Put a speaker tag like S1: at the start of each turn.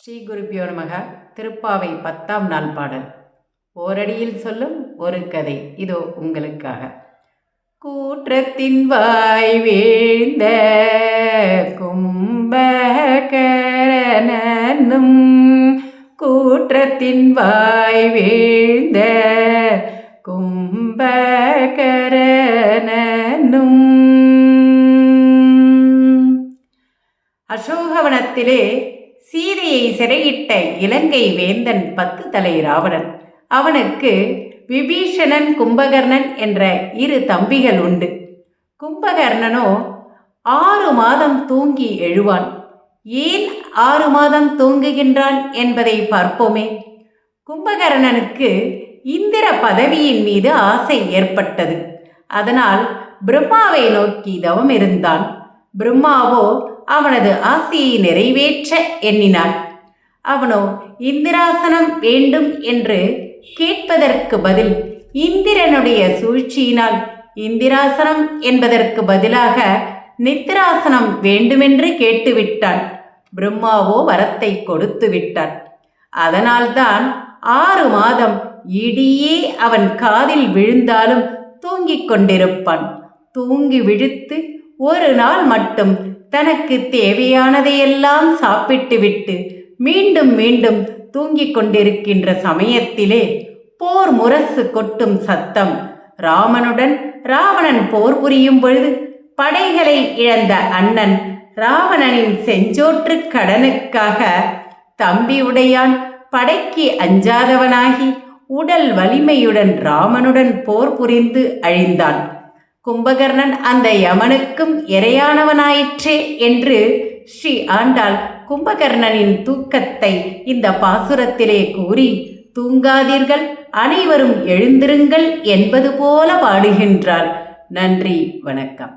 S1: ஸ்ரீ குருபியோ நமக. திருப்பாவை 10ஆம் நாள் பாடல். ஓரடியில் சொல்லும் ஒரு கதை இதோ உங்களுக்காக. கூற்றத்தின் வாய் வீழ்ந்த கும்பகரனும், கூற்றத்தின் வாய் வீழ்ந்த கும்பகரனும். அசோகவனத்திலே சீதையை சிறையிட்ட இலங்கை வேந்தன் 10 தலை ராவணன். அவனுக்கு விபீஷணன், கும்பகர்ணன் என்ற 2 தம்பிகள் உண்டு. கும்பகர்ணனோ 6 மாதம் தூங்கி எழுவான். ஏன் 6 மாதம் தூங்குகின்றான் என்பதை பார்ப்போமே. கும்பகர்ணனுக்கு இந்திர பதவியின் மீது ஆசை ஏற்பட்டது. அதனால் பிரம்மாவை நோக்கி தவம் இருந்தான். பிரம்மாவோ அவனது ஆசையை நிறைவேற்ற எண்ணினான். அவனோ இந்திராசனம் வேண்டும் என்று கேட்பதற்கு பதில் இந்திரனுடைய சூழ்ச்சியினால் இந்திராசனம் என்பதற்கு பதிலாக நித்திராசனம் வேண்டுமென்று கேட்டுவிட்டான். பிரம்மாவோ வரத்தை கொடுத்து விட்டான். அதனால்தான் 6 மாதம் இடியே அவன் காதில் விழுந்தாலும் தூங்கிக் கொண்டிருப்பான். தூங்கி விழித்து ஒரு நாள் மட்டும் தனக்கு தேவையானதையெல்லாம் சாப்பிட்டுவிட்டு மீண்டும் மீண்டும் தூங்கிக் கொண்டிருக்கின்ற சமயத்திலே போர் முரசு கொட்டும் சத்தம். ராமனுடன் ராவணன் போர் புரியும் பொழுது படைகளை இழந்த அண்ணன் ராவணனின் செஞ்சோற்று கடனுக்காக தம்பி உடையான் படைக்கு அஞ்சாதவனாகி உடல் வலிமையுடன் ராமனுடன் போர் புரிந்து அழிந்தான். கும்பகர்ணன் அந்த யமனுக்கும் இரையானவனாயிற்றே என்று ஸ்ரீ ஆண்டாள் கும்பகர்ணனின் தூக்கத்தை இந்த பாசுரத்திலே கூறி, தூங்காதீர்கள், அனைவரும் எழுந்திருங்கள் என்பது போல பாடுகின்றாள். நன்றி, வணக்கம்.